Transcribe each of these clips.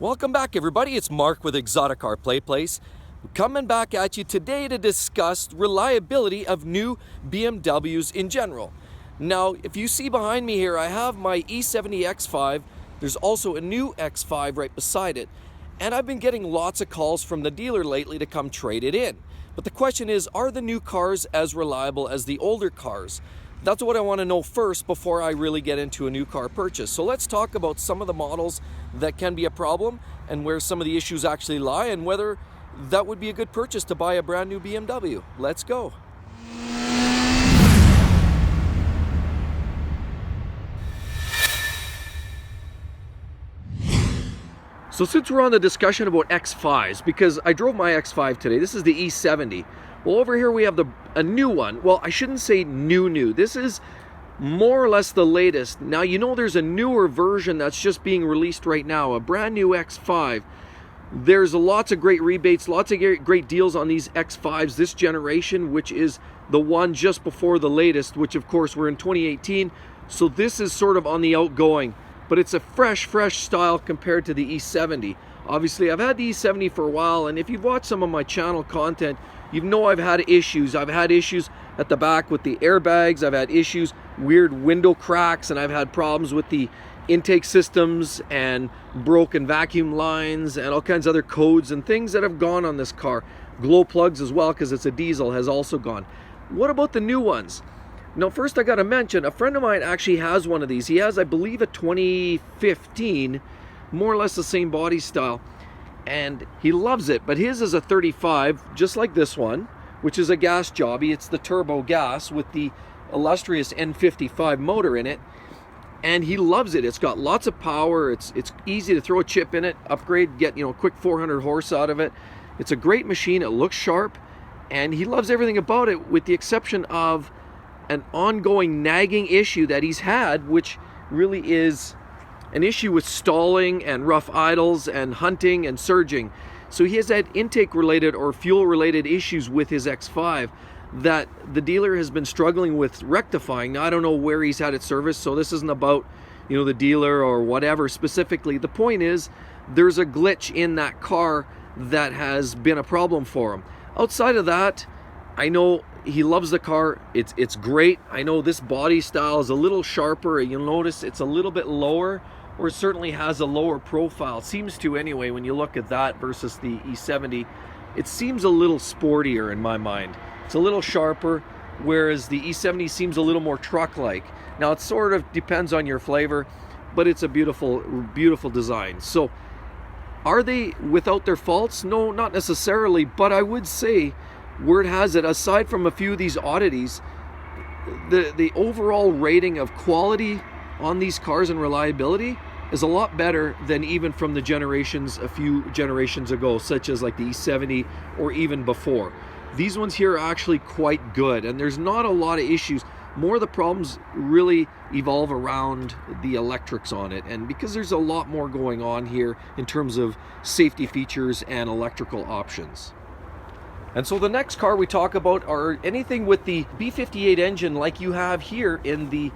Welcome back, everybody. It's Mark with exoticcarplayplace. Coming back at you today to discuss reliability of new BMWs in general. Now, if you see behind me here, I have my E70 X5. There's also a new X5 right beside it. And I've been getting lots of calls from the dealer lately to come trade it in. But the question is, are the new cars as reliable as the older cars? That's what I want to know first before I really get into a new car purchase. So let's talk about some of the models that can be a problem and where some of the issues actually lie and whether that would be a good purchase to buy a brand new BMW. Let's go. So since we're on the discussion about X5s, because I drove my X5 today, this is the E70. Well, over here we have a new one. Well, I shouldn't say new. This is more or less the latest. Now, you know there's a newer version that's just being released right now, a brand new X5. There's lots of great rebates, lots of great deals on these X5s this generation, which is the one just before the latest, which of course we're in 2018. So this is sort of on the outgoing, but it's a fresh style compared to the E70. Obviously, I've had the E70 for a while, and if you've watched some of my channel content, you know I've had issues. I've had issues at the back with the airbags. I've had issues, weird window cracks, and I've had problems with the intake systems and broken vacuum lines and all kinds of other codes and things that have gone on this car. Glow plugs as well, because it's a diesel, has also gone. What about the new ones? Now, first I got to mention, a friend of mine actually has one of these. He has, I believe, a 2015, more or less the same body style, and he loves it. But his is a 35, just like this one, which is a gas jobby. It's the turbo gas with the illustrious N55 motor in it, and he loves it. It's got lots of power. It's easy to throw a chip in it, upgrade, get a quick 400 horse out of it. It's a great machine. It looks sharp, and he loves everything about it, with the exception of an ongoing nagging issue that he's had, which really is an issue with stalling and rough idles and hunting and surging. So he has had intake related or fuel related issues with his X5 that the dealer has been struggling with rectifying. Now, I don't know where he's had it serviced, so this isn't about the dealer or whatever specifically. The point is, there's a glitch in that car that has been a problem for him. Outside of that, I know he loves the car. It's great. I know this body style is a little sharper. You'll notice it's a little bit lower, or it certainly has a lower profile. It seems to anyway when you look at that versus the E70. It seems a little sportier in my mind. It's a little sharper, whereas the E70 seems a little more truck-like. Now, it sort of depends on your flavor, but it's a beautiful design. So are they without their faults? No, not necessarily, but I would say, word has it, aside from a few of these oddities, the overall rating of quality on these cars and reliability is a lot better than even from the generations a few generations ago, such as like the E70 or even before. These ones here are actually quite good, and there's not a lot of issues. More of the problems really evolve around the electrics on it, and because there's a lot more going on here in terms of safety features and electrical options. And so the next car we talk about are anything with the B58 engine like you have here in the,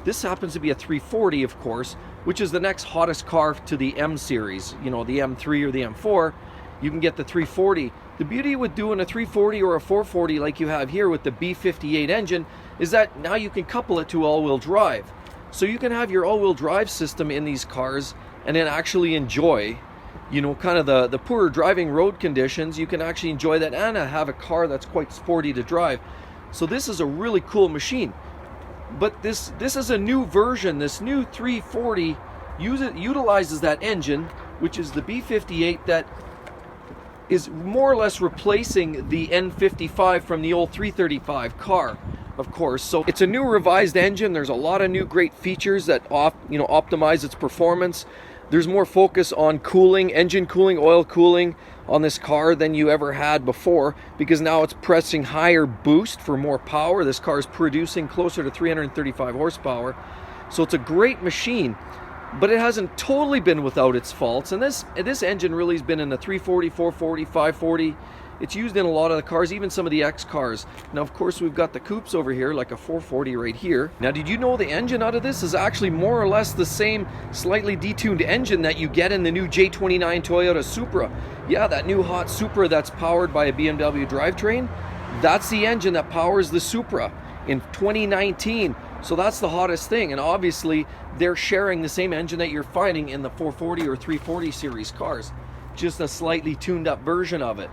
this happens to be a 340, of course, which is the next hottest car to the M series, the M3 or the M4. You can get the 340. The beauty with doing a 340 or a 440 like you have here with the B58 engine is that now you can couple it to all-wheel drive. So you can have your all-wheel drive system in these cars and then actually enjoy kind of the poorer driving road conditions. You can actually enjoy that and have a car that's quite sporty to drive. So this is a really cool machine. But this is a new version. This new 340 utilizes that engine, which is the B58, that is more or less replacing the N55 from the old 335 car, of course. So it's a new revised engine. There's a lot of new great features that optimize its performance. There's more focus on cooling, engine cooling, oil cooling on this car than you ever had before, because now it's pressing higher boost for more power. This car is producing closer to 335 horsepower. So it's a great machine. but it hasn't totally been without its faults. And this engine really has been in the 340, 440, 540. It's used in a lot of the cars, even some of the X cars. Now, of course, we've got the coupes over here, like a 440 right here. Now, did you know the engine out of this is actually more or less the same slightly detuned engine that you get in the new J29 Toyota Supra? Yeah, that new hot Supra that's powered by a BMW drivetrain, that's the engine that powers the Supra in 2019. So that's the hottest thing. And obviously, they're sharing the same engine that you're finding in the 440 or 340 series cars, just a slightly tuned up version of it.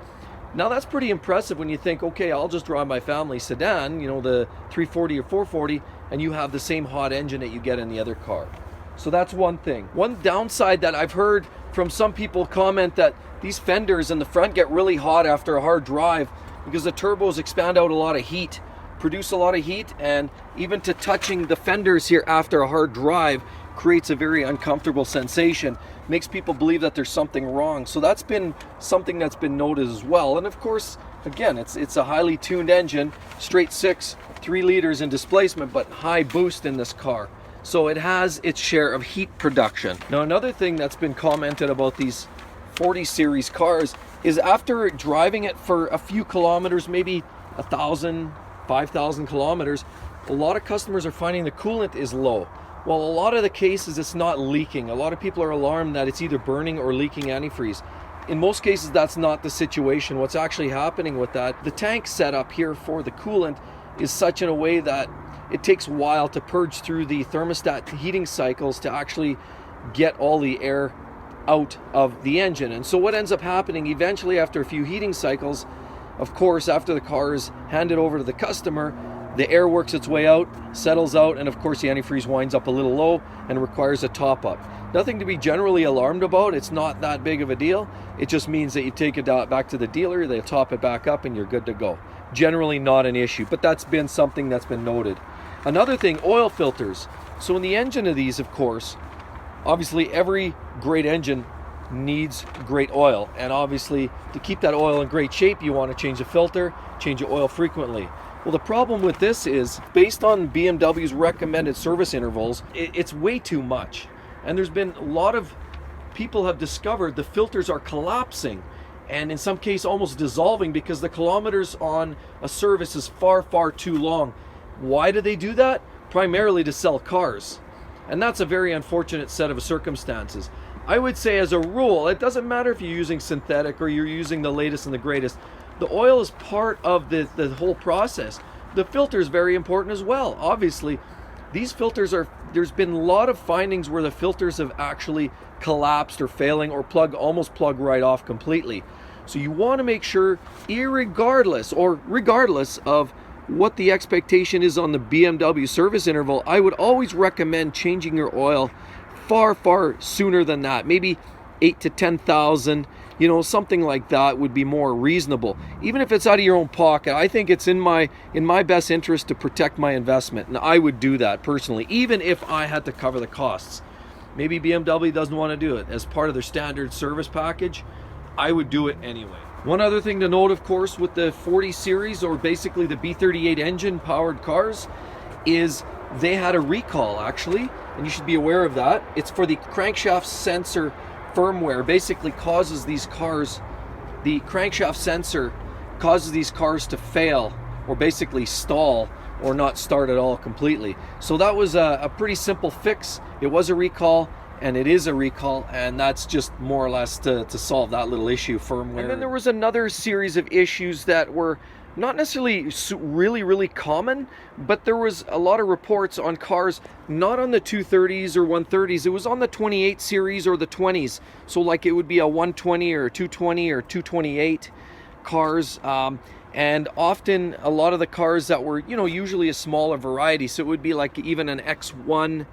Now that's pretty impressive when you think, okay, I'll just drive my family sedan, you know, the 340 or 440, and you have the same hot engine that you get in the other car. So that's one thing. One downside that I've heard from some people comment that these fenders in the front get really hot after a hard drive because the turbos expand out a lot of heat, produce a lot of heat, and even to touching the fenders here after a hard drive creates a very uncomfortable sensation, makes people believe that there's something wrong. So that's been something that's been noted as well. And of course, again, it's a highly tuned engine, straight six, 3 liters in displacement, but high boost in this car. So it has its share of heat production. Now, another thing that's been commented about these 40 series cars is after driving it for a few kilometers, maybe 1,000, 5,000 kilometers, a lot of customers are finding the coolant is low. Well, a lot of the cases it's not leaking. A lot of people are alarmed that it's either burning or leaking antifreeze. In most cases, that's not the situation. What's actually happening with that, the tank setup here for the coolant is such in a way that it takes a while to purge through the thermostat heating cycles to actually get all the air out of the engine. And so what ends up happening eventually after a few heating cycles, of course, after the car is handed over to the customer, the air works its way out, settles out, and of course the antifreeze winds up a little low and requires a top up. Nothing to be generally alarmed about. It's not that big of a deal. It just means that you take it back to the dealer, they top it back up, and you're good to go. Generally not an issue, but that's been something that's been noted. Another thing, oil filters. So in the engine of these, of course, obviously every great engine needs great oil, and obviously to keep that oil in great shape you want to change the filter, change the oil frequently. Well, the problem with this is, based on BMW's recommended service intervals, it's way too much. And there's been a lot of people have discovered the filters are collapsing, and in some cases almost dissolving because the kilometers on a service is far, far too long. Why do they do that? Primarily to sell cars. And that's a very unfortunate set of circumstances. I would say as a rule, it doesn't matter if you're using synthetic or you're using the latest and the greatest. The oil is part of the whole process. The filter is very important as well. Obviously, these filters there's been a lot of findings where the filters have actually collapsed or failing or almost plug right off completely. So you want to make sure, regardless of what the expectation is on the BMW service interval, I would always recommend changing your oil far, far sooner than that. Maybe 8 to 10,000, you know, something like that would be more reasonable. Even if it's out of your own pocket, I think it's in my best interest to protect my investment, and I would do that personally, even if I had to cover the costs. Maybe BMW doesn't want to do it as part of their standard service package. I would do it anyway. One other thing to note, of course, with the 40 series, or basically the B38 engine powered cars, is they had a recall actually, and you should be aware of that. It's for the crankshaft sensor firmware. Basically causes these cars, the crankshaft sensor causes these cars to fail or basically stall or not start at all completely. So that was a pretty simple fix. It was a recall, and it is a recall, and that's just more or less to solve that little issue, firmware. And then there was another series of issues that were not necessarily really common, but there was a lot of reports on cars, not on the 230s or 130s, it was on the 28 series or the 20s. So like it would be a 120 or a 220 or 228 cars, and often a lot of the cars that were, you know, usually a smaller variety, so it would be like even an X1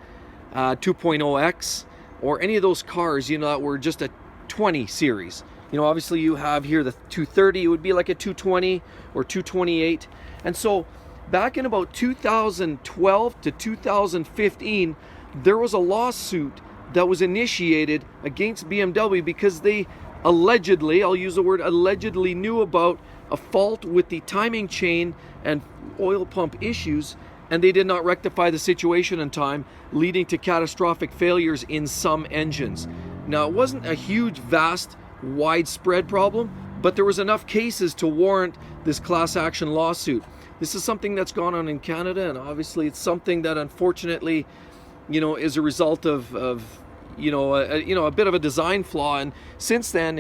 2.0X or any of those cars, you know, that were just a 20 series. You know, obviously you have here the 230, it would be like a 220 or 228. And so back in about 2012 to 2015, there was a lawsuit that was initiated against BMW because they allegedly, I'll use the word allegedly, knew about a fault with the timing chain and oil pump issues and they did not rectify the situation in time, leading to catastrophic failures in some engines. Now, it wasn't a huge, vast, widespread problem, but there was enough cases to warrant this class action lawsuit. This is something that's gone on in Canada, and obviously it's something that unfortunately, you know, is a result of a bit of a design flaw. And since then,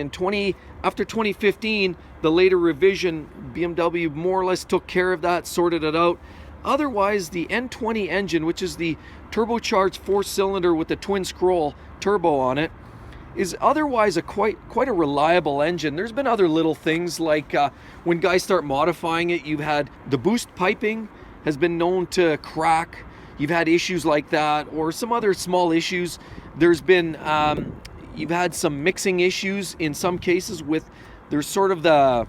after 2015, the later revision, BMW more or less took care of that, sorted it out. Otherwise, the N20 engine, which is the turbocharged 4-cylinder with the twin scroll turbo on it, is otherwise quite a reliable engine. There's been other little things like when guys start modifying it, you've had the boost piping has been known to crack. You've had issues like that, or some other small issues. There's been you've had some mixing issues in some cases with there's sort of the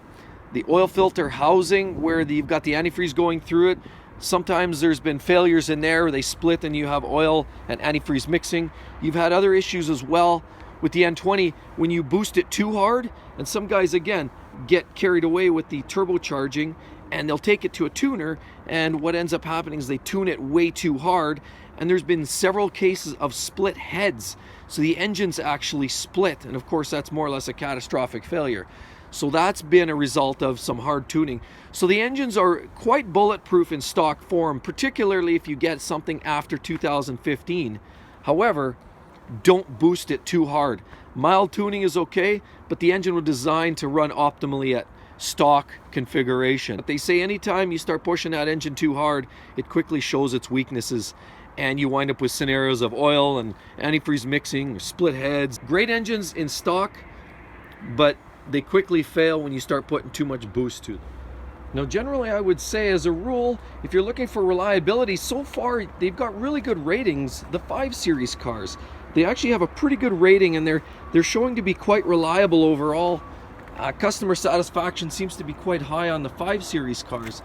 oil filter housing where you've got the antifreeze going through it. Sometimes there's been failures in there where they split and you have oil and antifreeze mixing. You've had other issues as well with the N20 when you boost it too hard, and some guys again get carried away with the turbocharging and they'll take it to a tuner, and what ends up happening is they tune it way too hard, and there's been several cases of split heads. So the engine's actually split, and of course that's more or less a catastrophic failure. So that's been a result of some hard tuning. So the engines are quite bulletproof in stock form, particularly if you get something after 2015. However, don't boost it too hard. Mild tuning is okay, but the engine was designed to run optimally at stock configuration. But they say anytime you start pushing that engine too hard, it quickly shows its weaknesses, and you wind up with scenarios of oil and antifreeze mixing, split heads. Great engines in stock, but they quickly fail when you start putting too much boost to them. Now, generally, I would say as a rule, if you're looking for reliability, so far they've got really good ratings. The 5 Series cars, they actually have a pretty good rating, and they're showing to be quite reliable overall. Customer satisfaction seems to be quite high on the 5 Series cars.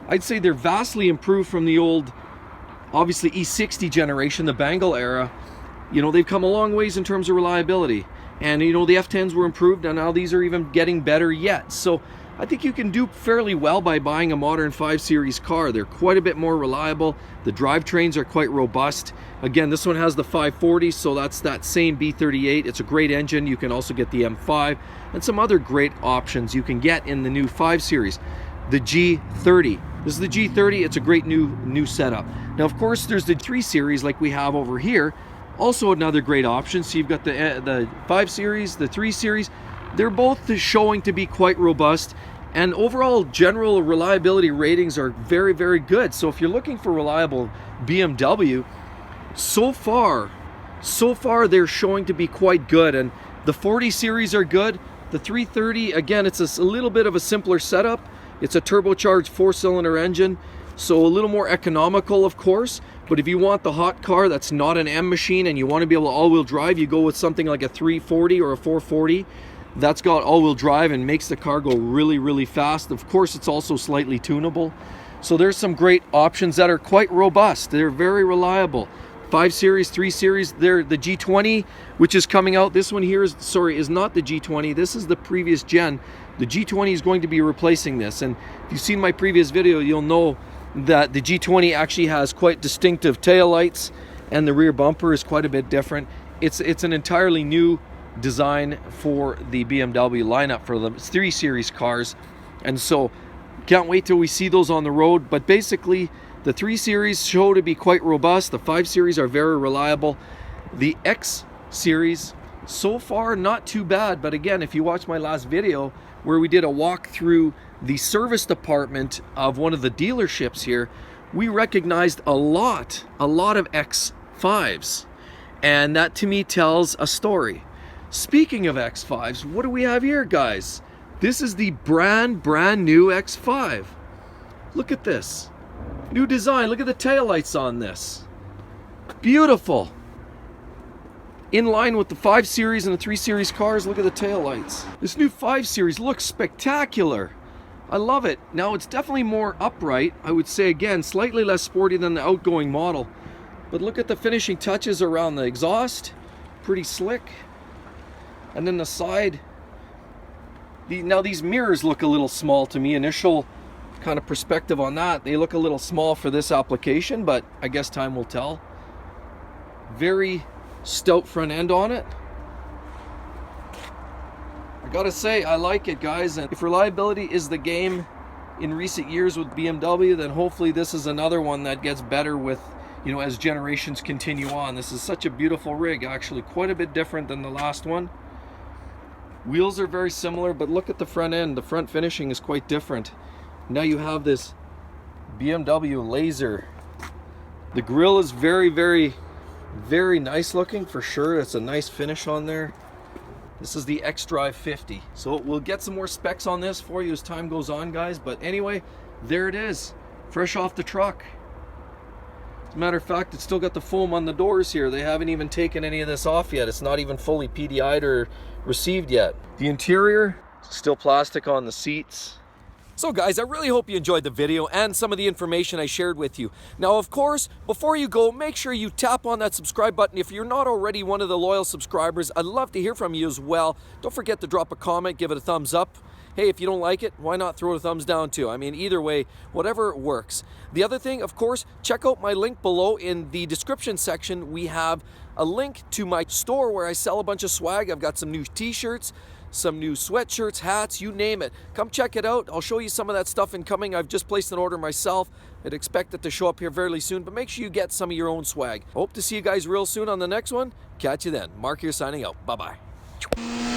I'd say they're vastly improved from the old, obviously E60 generation, the Bangle era. You know, they've come a long ways in terms of reliability. And you know, the F10s were improved, and now these are even getting better yet. So I think you can do fairly well by buying a modern 5 Series car. They're quite a bit more reliable. The drivetrains are quite robust. Again, this one has the 540, so that's that same B38. It's a great engine. You can also get the M5 and some other great options you can get in the new 5 Series. The G30. This is the G30. It's a great new setup. Now, of course, there's the 3 Series like we have over here. Also another great option. So you've got the 5 Series, the 3 Series. They're both showing to be quite robust, and overall general reliability ratings are very, very good. So if you're looking for reliable BMW, so far they're showing to be quite good. And the 40 Series are good. The 330, again, it's a little bit of a simpler setup. It's a turbocharged 4-cylinder engine, so a little more economical, of course. But if you want the hot car that's not an M machine and you want to be able to all-wheel drive, you go with something like a 340 or a 440. That's got all-wheel drive and makes the car go really, really fast. Of course, it's also slightly tunable. So there's some great options that are quite robust. They're very reliable. 5 Series, 3 Series, they're the G20, which is coming out. This one here is not the G20. This is the previous gen. The G20 is going to be replacing this. And if you've seen my previous video, you'll know that the G20 actually has quite distinctive tail lights, and the rear bumper is quite a bit different. It's an entirely new design for the BMW lineup for the 3 Series cars, and so can't wait till we see those on the road. But basically, the 3 Series show to be quite robust. The 5 Series are very reliable. The X Series, so far not too bad, but again, if you watch my last video where we did a walk through the service department of one of the dealerships here, we recognized a lot of X5s, and that to me tells a story. Speaking of X5s, what do we have here, guys? This is the brand new X5. Look at this. New design. Look at the taillights on this. Beautiful. In line with the 5 Series and the 3 Series cars, look at the taillights. This new 5 Series looks spectacular. I love it. Now, it's definitely more upright. I would say, again, slightly less sporty than the outgoing model. But look at the finishing touches around the exhaust. Pretty slick. And then the side. Now, these mirrors look a little small to me. Initial kind of perspective on that. They look a little small for this application, but I guess time will tell. Very stout front end on it. I gotta say, I like it, guys. And if reliability is the game in recent years with BMW, then hopefully this is another one that gets better with, you know, as generations continue on. This is such a beautiful rig, actually quite a bit different than the last one. Wheels are very similar, but look at the front end. The front finishing is quite different. Now you have this BMW laser. The grille is very, very, very nice looking for sure. It's a nice finish on there. This is the X-Drive 50. So we'll get some more specs on this for you as time goes on, guys. But anyway, there it is, fresh off the truck. As a matter of fact, it's still got the foam on the doors here. They haven't even taken any of this off yet. It's not even fully PDI'd or received yet. The interior, still plastic on the seats. So guys, I really hope you enjoyed the video and some of the information I shared with you. Now, of course, before you go, make sure you tap on that subscribe button. If you're not already one of the loyal subscribers, I'd love to hear from you as well. Don't forget to drop a comment, give it a thumbs up. Hey, if you don't like it, why not throw a thumbs down too? I mean, either way, whatever works. The other thing, of course, check out my link below in the description section. We have a link to my store where I sell a bunch of swag. I've got some new t-shirts, some new sweatshirts, hats, you name it. Come check it out. I'll show you some of that stuff incoming. I've just placed an order myself. I'd expect it to show up here fairly soon, but make sure you get some of your own swag. Hope to see you guys real soon on the next one. Catch you then. Mark here signing out. Bye-bye.